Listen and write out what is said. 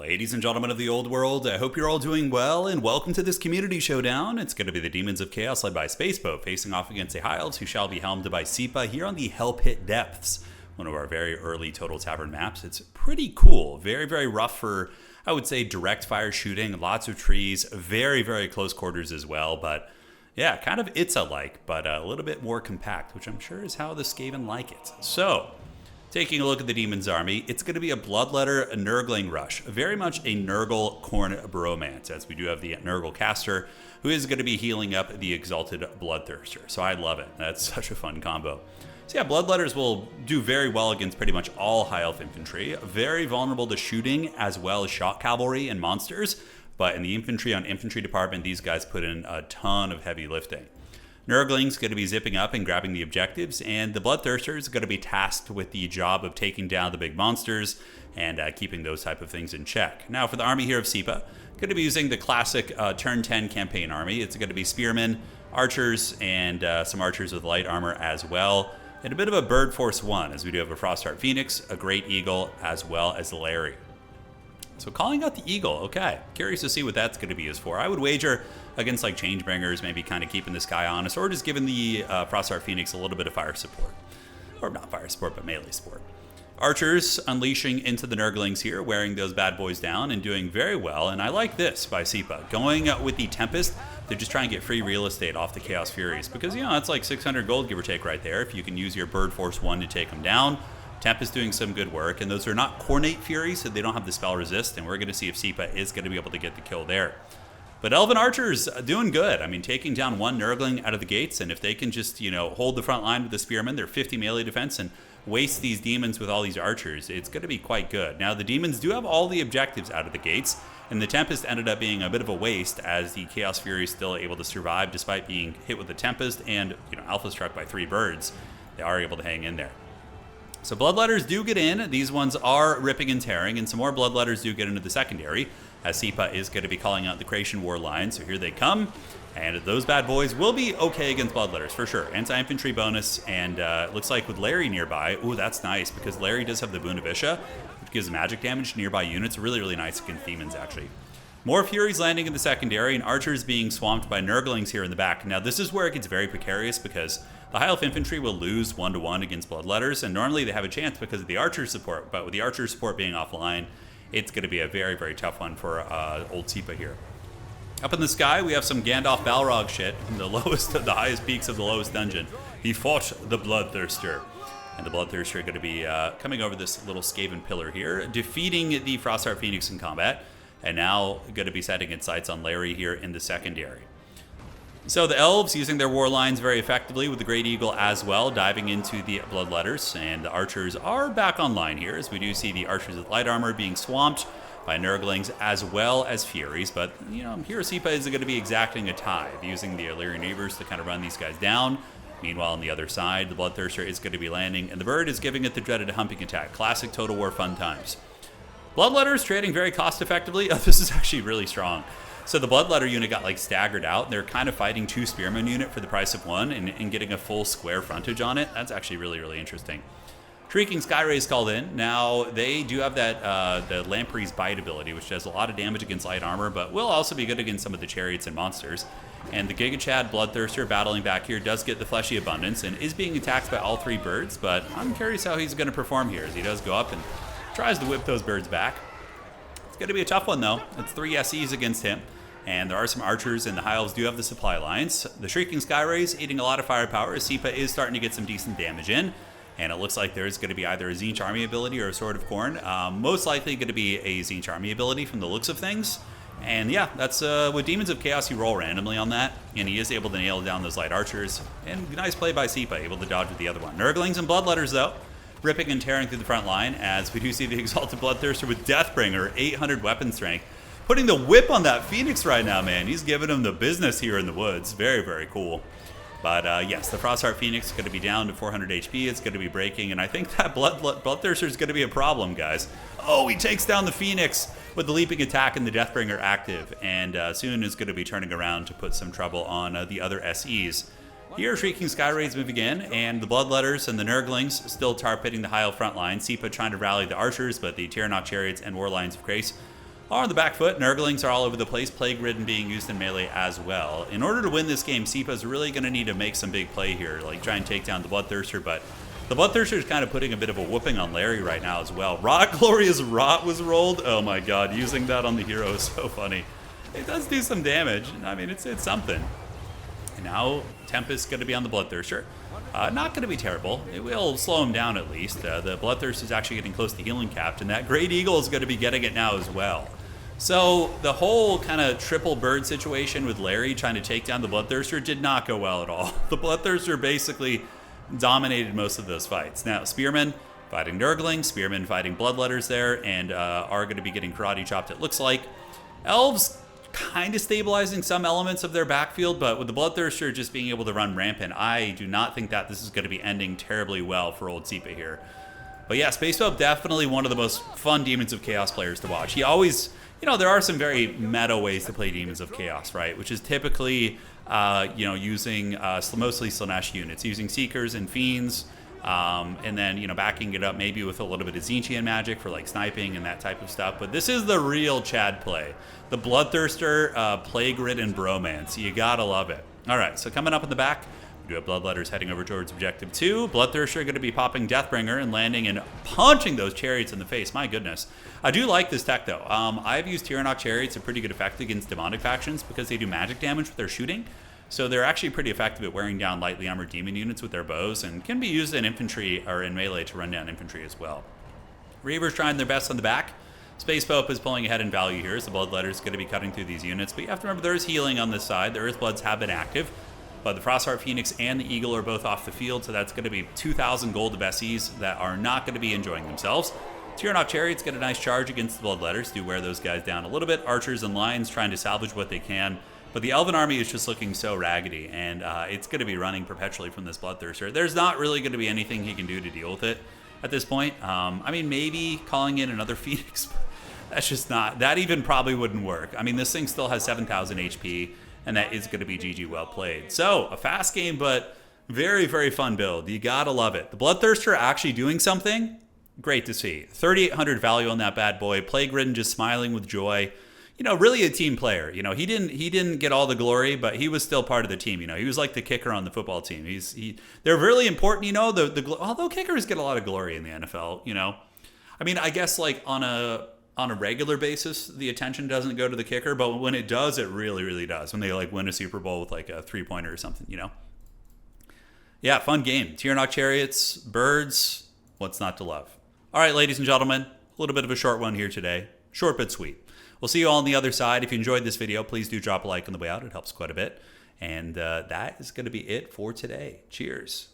Ladies and gentlemen of the old world, I hope you're all doing well, and welcome to this community showdown. It's going to be the Demons of Chaos led by Spaceboat facing off against the High Elves, who shall be helmed by Sipa here on the Hell Pit Depths, one of our very early Total Tavern maps. It's pretty cool, very, very rough for, I would say, direct fire shooting, lots of trees, very, very close quarters as well, but yeah, kind of Itza-like, but a little bit more compact, which I'm sure is how the Skaven like it. So, taking a look at the Demon's Army, it's going to be a Bloodletter, a Nurgling Rush, very much a Nurgle Khorne Bromance, as we do have the Nurgle Caster, who is going to be healing up the Exalted Bloodthirster. So I love it. That's such a fun combo. So yeah, Bloodletters will do very well against pretty much all High Elf infantry, very vulnerable to shooting as well as shot cavalry and monsters, but in the infantry on infantry department, these guys put in a ton of heavy lifting. Nurgling's going to be zipping up and grabbing the objectives, and the Bloodthirster is going to be tasked with the job of taking down the big monsters and keeping those type of things in check. Now, for the army here of Sipa, going to be using the classic turn 10 campaign army. It's going to be spearmen, archers, and some archers with light armor as well, and a bit of a Bird Force 1, as we do have a Frostheart Phoenix, a Great Eagle, as well as Larry. So calling out the Eagle, okay. Curious to see what that's going to be used for. I would wager against like Changebringers, maybe kind of keeping this guy honest, or just giving the Frostheart Phoenix a little bit of fire support. Or not fire support, but melee support. Archers unleashing into the Nurglings here, wearing those bad boys down and doing very well. And I like this by Sipa. Going with the Tempest to just try and get free real estate off the Chaos Furies. Because, you know, that's like 600 gold, give or take, right there. If you can use your Bird Force 1 to take them down. Tempest doing some good work, and those are not Coordinate Furies, so they don't have the spell resist, and we're going to see if Sipa is going to be able to get the kill there. But Elven Archers doing good. I mean, taking down one Nurgling out of the gates, and if they can just, you know, hold the front line with the Spearmen, they're 50 melee defense, and waste these demons with all these archers, it's going to be quite good. Now, the demons do have all the objectives out of the gates, and the Tempest ended up being a bit of a waste, as the Chaos Fury is still able to survive despite being hit with the Tempest and, you know, alpha struck by 3 birds. They are able to hang in there. So Bloodletters do get in. These ones are ripping and tearing, and some more Bloodletters do get into the secondary, as Sipa is going to be calling out the Creation War line. So here they come, and those bad boys will be okay against Bloodletters for sure. Anti-infantry bonus, and it looks like with Larry nearby, ooh, that's nice, because Larry does have the Boon of Isha, which gives magic damage to nearby units. Really, really nice against demons, actually. More Furies landing in the secondary, and Archers being swamped by Nurglings here in the back. Now, this is where it gets very precarious, because the High Elf Infantry will lose 1-to-1 against Bloodletters, and normally they have a chance because of the Archer support, but with the Archer support being offline, it's going to be a very, very tough one for old Sipa here. Up in the sky, we have some Gandalf Balrog shit from the lowest of the highest peaks of the lowest dungeon. He fought the Bloodthirster. And the Bloodthirster are going to be coming over this little Skaven pillar here, defeating the Frostheart Phoenix in combat, and now going to be setting its sights on Larry here in the secondary. So the Elves using their war lines very effectively with the Great Eagle as well, diving into the Bloodletters, and the Archers are back online here, as we do see the Archers with light armor being swamped by Nurglings as well as Furies, but, you know, here Sipa is going to be exacting a tithe, using the Illyrian Reavers to kind of run these guys down. Meanwhile, on the other side, the Bloodthirster is going to be landing, and the Bird is giving it the dreaded humping attack. Classic Total War fun times. Bloodletters trading very cost effectively. Oh, this is actually really strong. So the Bloodletter unit got like staggered out. They're kind of fighting 2 Spearmen unit for the price of 1 and getting a full square frontage on it. That's actually really, really interesting. Shrieking Skyrays called in. Now, they do have that the Lamprey's Bite ability, which does a lot of damage against light armor, but will also be good against some of the chariots and monsters. And the Giga Chad Bloodthirster battling back here does get the Fleshy Abundance and is being attacked by all 3 birds, but I'm curious how he's going to perform here, as he does go up and tries to whip those birds back. It's going to be a tough one, though. It's 3 SEs against him, and there are some Archers, and the High Elves do have the supply lines. The Shrieking Skyrays eating a lot of firepower, as Sipa is starting to get some decent damage in, and it looks like there's going to be either a Tzeentch Army ability or a Sword of Khorne. Most likely going to be a Tzeentch Army ability from the looks of things. And yeah, that's with Demons of Chaos, you roll randomly on that, and he is able to nail down those light Archers. And nice play by Sipa, able to dodge with the other one. Nurglings and Bloodletters, though, ripping and tearing through the front line, as we do see the Exalted Bloodthirster with Deathbringer, 800 weapon strength. Putting the whip on that Phoenix right now, man. He's giving him the business here in the woods. Very, very cool. But yes, the Frostheart Phoenix is going to be down to 400 HP. It's going to be breaking, and I think that Bloodthirster is going to be a problem, guys. Oh, he takes down the Phoenix with the leaping attack and the Deathbringer active, and soon is going to be turning around to put some trouble on the other SEs. Here, Shrieking Skyrays move again, and the Bloodletters and the Nurglings still tar pitting the High Elf front line. Sipa trying to rally the Archers, but the Tyrannok Chariots and War Lions of Grace are on the back foot. Nurglings are all over the place, plague ridden being used in melee as well. In order to win this game, Seepa's really going to need to make some big play here, like try and take down the Bloodthirster, but the Bloodthirster is kind of putting a bit of a whooping on Larry right now as well. Rot Glorious Rot was rolled. Oh my god, using that on the hero is so funny. It does do some damage. I mean, it's something. And now Tempest going to be on the Bloodthirster. Not going to be terrible. It will slow him down at least. The Bloodthirster is actually getting close to healing capped, and that Great Eagle is going to be getting it now as well. So the whole kind of triple bird situation with Larry trying to take down the Bloodthirster did not go well at all. The Bloodthirster basically dominated most of those fights. Now, Spearmen fighting Nurgling, Spearmen fighting Bloodletters there, and are going to be getting karate chopped, it looks like. Elves kind of stabilizing some elements of their backfield, but with the Bloodthirster just being able to run rampant, I do not think that this is going to be ending terribly well for old Seepa here. But yeah, Space Pope definitely one of the most fun Demons of Chaos players to watch. He always, you know, there are some very meta ways to play Demons of Chaos, right? Which is typically, you know, using mostly Slaanesh units, using Seekers and Fiends, and then, you know, backing it up maybe with a little bit of Tzeentchian magic for like sniping and that type of stuff. But this is the real Chad play. The Bloodthirster, Plague Ridden Bromance. You gotta love it. All right, so coming up in the back, we do have Bloodletters heading over towards Objective 2. Bloodthirster going to be popping Deathbringer and landing and punching those Chariots in the face. My goodness. I do like this tech, though. I've used Tyrannok Chariots a pretty good effect against demonic factions because they do magic damage with their shooting. So they're actually pretty effective at wearing down lightly armored demon units with their bows and can be used in infantry or in melee to run down infantry as well. Reavers trying their best on the back. Space Pope is pulling ahead in value here as the Bloodletter's going to be cutting through these units. But you have to remember there is healing on this side. The Earthbloods have been active. But the Frostheart Phoenix and the Eagle are both off the field, so that's going to be 2,000 gold Bessies that are not going to be enjoying themselves. Tyrannok Chariots get a nice charge against the Bloodletters, do wear those guys down a little bit. Archers and Lions trying to salvage what they can. But the Elven army is just looking so raggedy, and it's going to be running perpetually from this Bloodthirster. There's not really going to be anything he can do to deal with it at this point. I mean, maybe calling in another Phoenix. That's just not, that even probably wouldn't work. I mean, this thing still has 7,000 HP, and that is going to be GG well played. So, a fast game, but very, very fun build. You gotta love it. The Bloodthirster actually doing something, great to see. 3,800 value on that bad boy. Plague Ridden just smiling with joy. You know, really a team player. You know, he didn't get all the glory, but he was still part of the team. You know, he was like the kicker on the football team. They're really important. You know, although kickers get a lot of glory in the NFL. You know, I mean, I guess like on a regular basis, the attention doesn't go to the kicker, but when it does, it really, really does. When they like win a Super Bowl with like a 3-pointer or something, you know. Yeah, fun game. Tyrannok Chariots, birds. What's not to love? All right, ladies and gentlemen, a little bit of a short one here today. Short but sweet. We'll see you all on the other side. If you enjoyed this video, please do drop a like on the way out. It helps quite a bit. And that is going to be it for today. Cheers.